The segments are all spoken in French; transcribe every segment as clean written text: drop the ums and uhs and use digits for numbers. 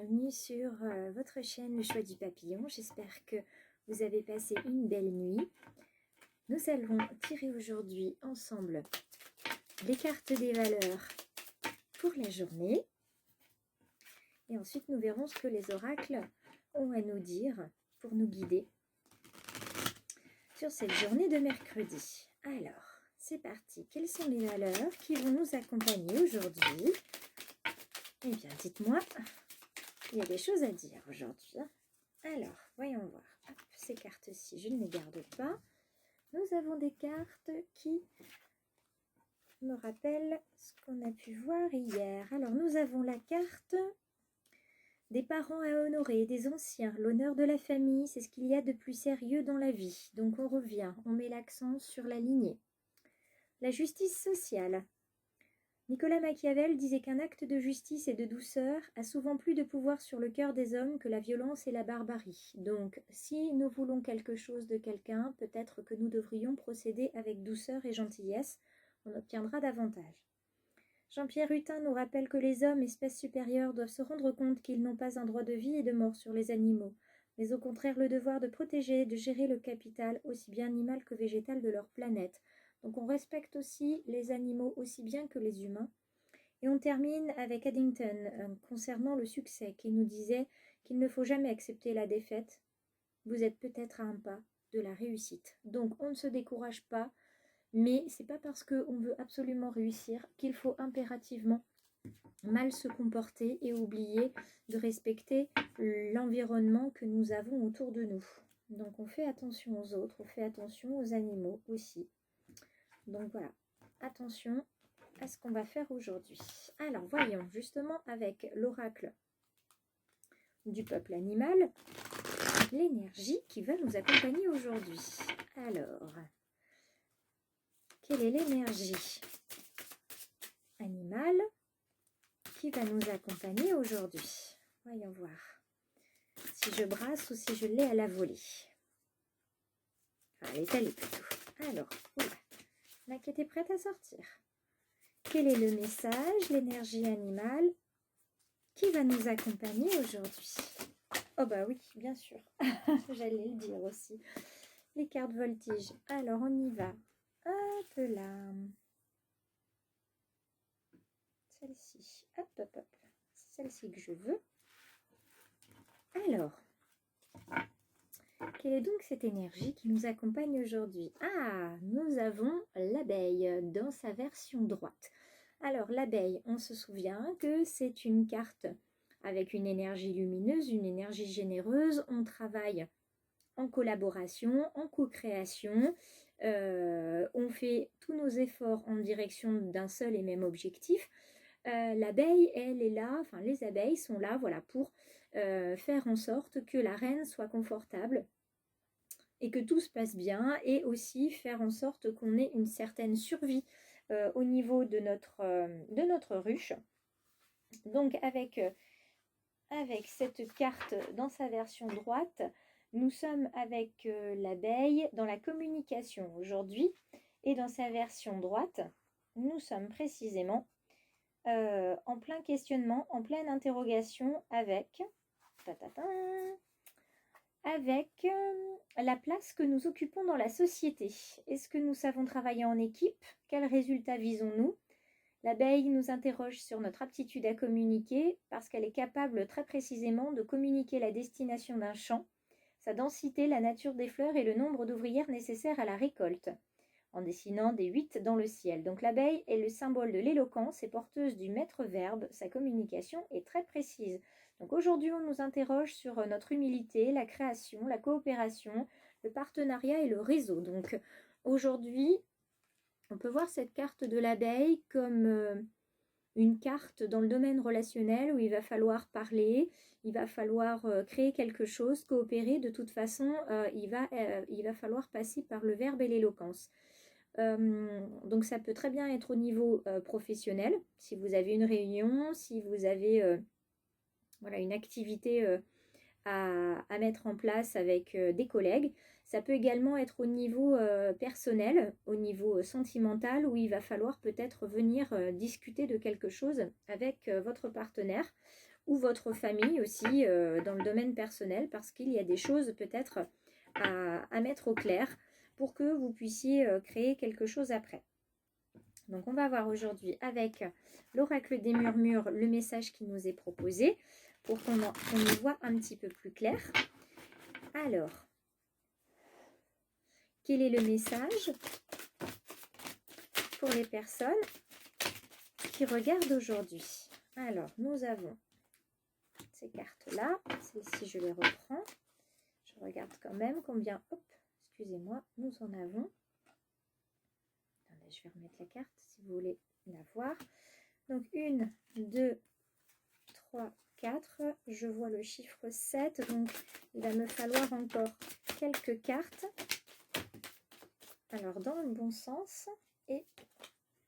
bienvenue sur votre chaîne Le Choix du Papillon. J'espère que vous avez passé une belle nuit. Nous allons tirer aujourd'hui ensemble les cartes des valeurs pour la journée. Et ensuite, nous verrons ce que les oracles ont à nous dire pour nous guider sur cette journée de mercredi. Alors, c'est parti. Quelles sont les valeurs qui vont nous accompagner aujourd'hui? Eh bien, dites-moi, il y a des choses à dire aujourd'hui. Alors, voyons voir. Hop, ces cartes-ci, je ne les garde pas. Nous avons des cartes qui me rappellent ce qu'on a pu voir hier. Alors, nous avons la carte des parents à honorer, des anciens, l'honneur de la famille, c'est ce qu'il y a de plus sérieux dans la vie. Donc, on revient, on met l'accent sur la lignée. La justice sociale. Nicolas Machiavel disait qu'un acte de justice et de douceur a souvent plus de pouvoir sur le cœur des hommes que la violence et la barbarie. Donc, si nous voulons quelque chose de quelqu'un, peut-être que nous devrions procéder avec douceur et gentillesse, on obtiendra davantage. Jean-Pierre Hutin nous rappelle que les hommes, espèces supérieures, doivent se rendre compte qu'ils n'ont pas un droit de vie et de mort sur les animaux, mais au contraire le devoir de protéger et de gérer le capital, aussi bien animal que végétal, de leur planète. Donc on respecte aussi les animaux aussi bien que les humains. Et on termine avec Addington concernant le succès, qui nous disait qu'il ne faut jamais accepter la défaite. Vous êtes peut-être à un pas de la réussite. Donc on ne se décourage pas, mais c'est pas parce qu'on veut absolument réussir qu'il faut impérativement mal se comporter et oublier de respecter l'environnement que nous avons autour de nous. Donc on fait attention aux autres, on fait attention aux animaux aussi. Donc voilà, attention à ce qu'on va faire aujourd'hui. Alors voyons justement avec l'oracle du peuple animal, l'énergie qui va nous accompagner aujourd'hui. Alors, quelle est l'énergie animale qui va nous accompagner aujourd'hui? Voyons voir si je brasse ou si je l'ai à la volée. Enfin, elle est allée plutôt. Alors, voilà. La qui était prête à sortir. Quel est le message, l'énergie animale qui va nous accompagner aujourd'hui? Oh bah oui, bien sûr. J'allais le dire aussi. Les cartes voltige. Alors, on y va. Hop là. Celle-ci. Hop, hop, hop. C'est celle-ci que je veux. Alors, quelle est donc cette énergie qui nous accompagne aujourd'hui? Ah, nous avons l'abeille dans sa version droite. Alors, l'abeille, on se souvient que c'est une carte avec une énergie lumineuse, une énergie généreuse. On travaille en collaboration, en co-création. On fait tous nos efforts en direction d'un seul et même objectif. L'abeille, elle est là, enfin les abeilles sont là, voilà, pour faire en sorte que la reine soit confortable et que tout se passe bien, et aussi faire en sorte qu'on ait une certaine survie au niveau de notre ruche. Donc avec cette carte dans sa version droite, nous sommes avec l'abeille dans la communication aujourd'hui, et dans sa version droite, nous sommes précisément en plein questionnement, en pleine interrogation avec la place que nous occupons dans la société. Est-ce que nous savons travailler en équipe? Quels résultats visons-nous? L'abeille nous interroge sur notre aptitude à communiquer, parce qu'elle est capable très précisément de communiquer la destination d'un champ, sa densité, la nature des fleurs et le nombre d'ouvrières nécessaires à la récolte, en dessinant des 8 dans le ciel. Donc l'abeille est le symbole de l'éloquence et porteuse du maître-verbe. Sa communication est très précise. Donc aujourd'hui, on nous interroge sur notre humilité, la création, la coopération, le partenariat et le réseau. Donc aujourd'hui, on peut voir cette carte de l'abeille comme une carte dans le domaine relationnel où il va falloir parler, il va falloir créer quelque chose, coopérer. De toute façon, il va falloir passer par le verbe et l'éloquence. Donc ça peut très bien être au niveau professionnel, si vous avez une réunion, si vous avez voilà, une activité à mettre en place avec des collègues. Ça peut également être au niveau personnel, au niveau sentimental, où il va falloir peut-être venir discuter de quelque chose avec votre partenaire, ou votre famille aussi dans le domaine personnel, parce qu'il y a des choses peut-être à mettre au clair pour que vous puissiez créer quelque chose après. Donc on va voir aujourd'hui avec l'oracle des murmures le message qui nous est proposé pour qu'on y voit un petit peu plus clair. Alors, quel est le message pour les personnes qui regardent aujourd'hui? Alors, nous avons ces cartes-là. Celles-ci, je les reprends. Je regarde quand même combien, hop, excusez-moi, nous en avons. Attendez, je vais remettre la carte si vous voulez la voir. Donc, 1, 2, 3, 4. Je vois le chiffre 7. Donc, il va me falloir encore quelques cartes. Alors, dans le bon sens. Et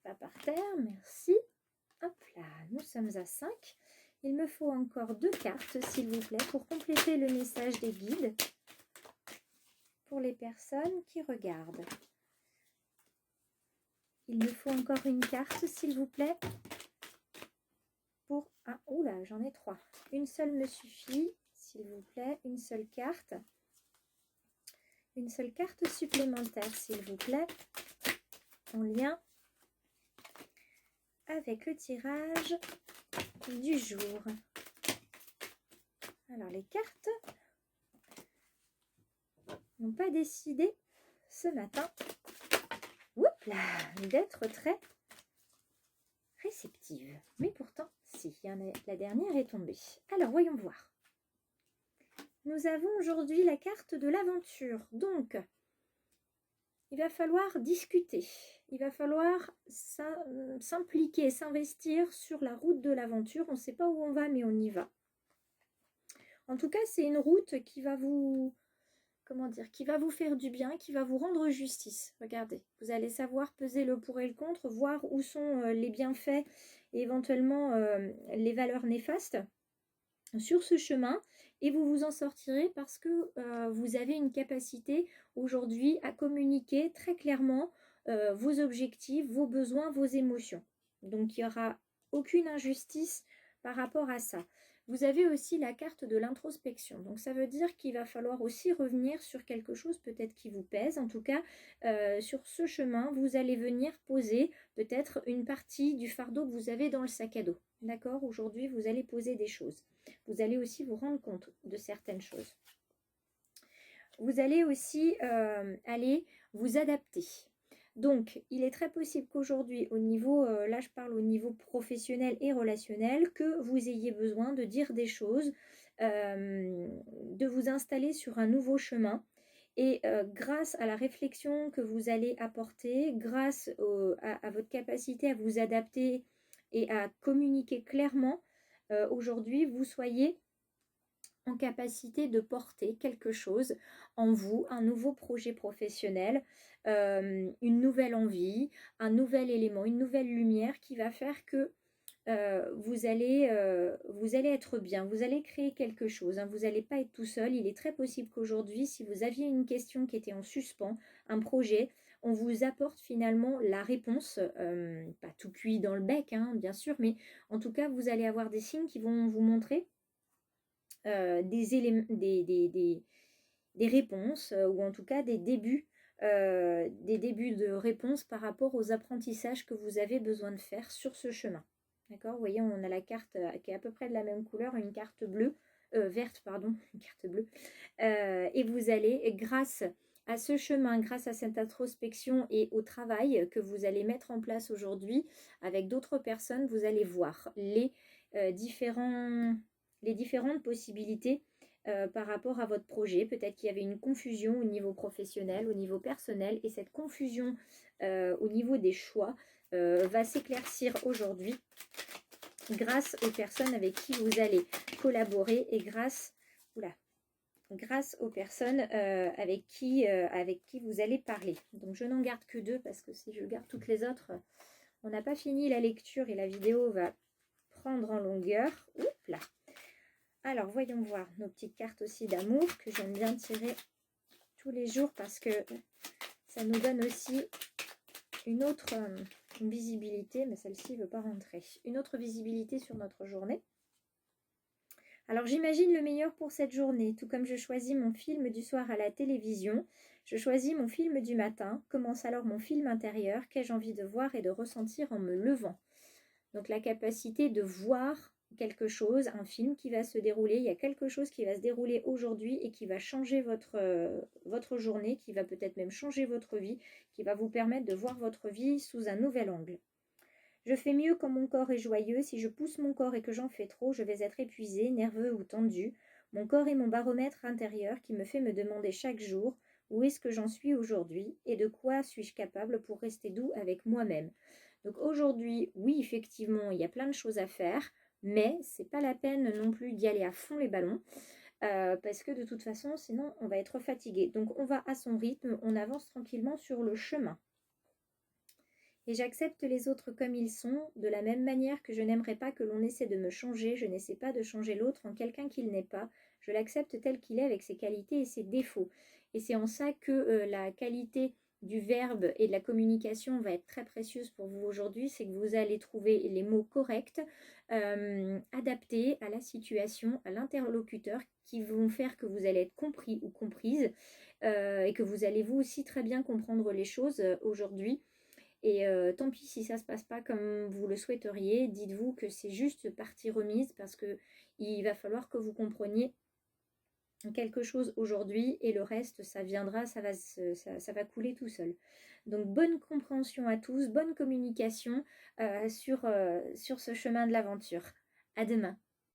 pas par terre, merci. Hop là, nous sommes à 5. Il me faut encore 2 cartes, s'il vous plaît, pour compléter le message des guides pour les personnes qui regardent. Il me faut encore une carte, s'il vous plaît. Pour un... Oula, j'en ai 3. Une seule me suffit, s'il vous plaît. Une seule carte. Une seule carte supplémentaire, s'il vous plaît. En lien avec le tirage du jour. Alors, les cartes n'ont pas décidé ce matin d'être très réceptive. Mais pourtant, si, la dernière est tombée. Alors, voyons voir. Nous avons aujourd'hui la carte de l'aventure. Donc, il va falloir discuter. Il va falloir s'impliquer, s'investir sur la route de l'aventure. On ne sait pas où on va, mais on y va. En tout cas, c'est une route qui va vous... Comment dire, qui va vous faire du bien, qui va vous rendre justice. Regardez, vous allez savoir peser le pour et le contre, voir où sont les bienfaits et éventuellement les valeurs néfastes sur ce chemin, et vous vous en sortirez parce que vous avez une capacité aujourd'hui à communiquer très clairement vos objectifs, vos besoins, vos émotions. Donc il n'y aura aucune injustice par rapport à ça. Vous avez aussi la carte de l'introspection. Donc ça veut dire qu'il va falloir aussi revenir sur quelque chose peut-être qui vous pèse. En tout cas, sur ce chemin, vous allez venir poser peut-être une partie du fardeau que vous avez dans le sac à dos. D'accord? Aujourd'hui, vous allez poser des choses. Vous allez aussi vous rendre compte de certaines choses. Vous allez aussi aller vous adapter. Donc, il est très possible qu'aujourd'hui, au niveau, là je parle au niveau professionnel et relationnel, que vous ayez besoin de dire des choses, de vous installer sur un nouveau chemin. Et grâce à la réflexion que vous allez apporter, grâce à votre capacité à vous adapter et à communiquer clairement, aujourd'hui, vous soyez en capacité de porter quelque chose en vous, un nouveau projet professionnel, une nouvelle envie, un nouvel élément, une nouvelle lumière qui va faire que vous allez être bien, vous allez créer quelque chose, hein, vous n'allez pas être tout seul. Il est très possible qu'aujourd'hui, si vous aviez une question qui était en suspens, un projet, on vous apporte finalement la réponse, pas tout cuit dans le bec, hein, bien sûr, mais en tout cas, vous allez avoir des signes qui vont vous montrer des réponses ou en tout cas des débuts de réponses par rapport aux apprentissages que vous avez besoin de faire sur ce chemin. D'accord? Vous voyez, on a la carte qui est à peu près de la même couleur, une carte bleue, verte, pardon, une carte bleue. Et vous allez, grâce à ce chemin, grâce à cette introspection et au travail que vous allez mettre en place aujourd'hui avec d'autres personnes, vous allez voir les différentes possibilités par rapport à votre projet. Peut-être qu'il y avait une confusion au niveau professionnel, au niveau personnel, et cette confusion au niveau des choix va s'éclaircir aujourd'hui grâce aux personnes avec qui vous allez collaborer et grâce aux personnes avec qui vous allez parler. Donc je n'en garde que 2 parce que si je garde toutes les autres, on n'a pas fini la lecture et la vidéo va prendre en longueur. Oups là. Alors, voyons voir nos petites cartes aussi d'amour que j'aime bien tirer tous les jours parce que ça nous donne aussi une autre visibilité, mais celle-ci ne veut pas rentrer. Une autre visibilité sur notre journée. Alors j'imagine le meilleur pour cette journée, tout comme je choisis mon film du soir à la télévision, je choisis mon film du matin. Commence alors mon film intérieur, qu'ai-je envie de voir et de ressentir en me levant. Donc la capacité de voir quelque chose, un film qui va se dérouler, il y a quelque chose qui va se dérouler aujourd'hui et qui va changer votre journée, qui va peut-être même changer votre vie, qui va vous permettre de voir votre vie sous un nouvel angle. Je fais mieux quand mon corps est joyeux. Si je pousse mon corps et que j'en fais trop, je vais être épuisé, nerveux ou tendu. Mon corps est mon baromètre intérieur qui me fait me demander chaque jour où est-ce que j'en suis aujourd'hui et de quoi suis-je capable pour rester doux avec moi-même. Donc aujourd'hui, oui, effectivement, il y a plein de choses à faire, mais c'est pas la peine non plus d'y aller à fond les ballons. Parce que de toute façon, sinon on va être fatigué. Donc on va à son rythme, on avance tranquillement sur le chemin. Et j'accepte les autres comme ils sont, de la même manière que je n'aimerais pas que l'on essaie de me changer, je n'essaie pas de changer l'autre en quelqu'un qu'il n'est pas, je l'accepte tel qu'il est avec ses qualités et ses défauts. Et c'est en ça que la qualité du verbe et de la communication va être très précieuse pour vous aujourd'hui, c'est que vous allez trouver les mots corrects, adaptés à la situation, à l'interlocuteur, qui vont faire que vous allez être compris ou comprise, et que vous allez vous aussi très bien comprendre les choses aujourd'hui. Et tant pis si ça ne se passe pas comme vous le souhaiteriez, dites-vous que c'est juste partie remise parce qu'il va falloir que vous compreniez quelque chose aujourd'hui et le reste, ça viendra, ça va couler tout seul. Donc bonne compréhension à tous, bonne communication sur ce chemin de l'aventure. À demain.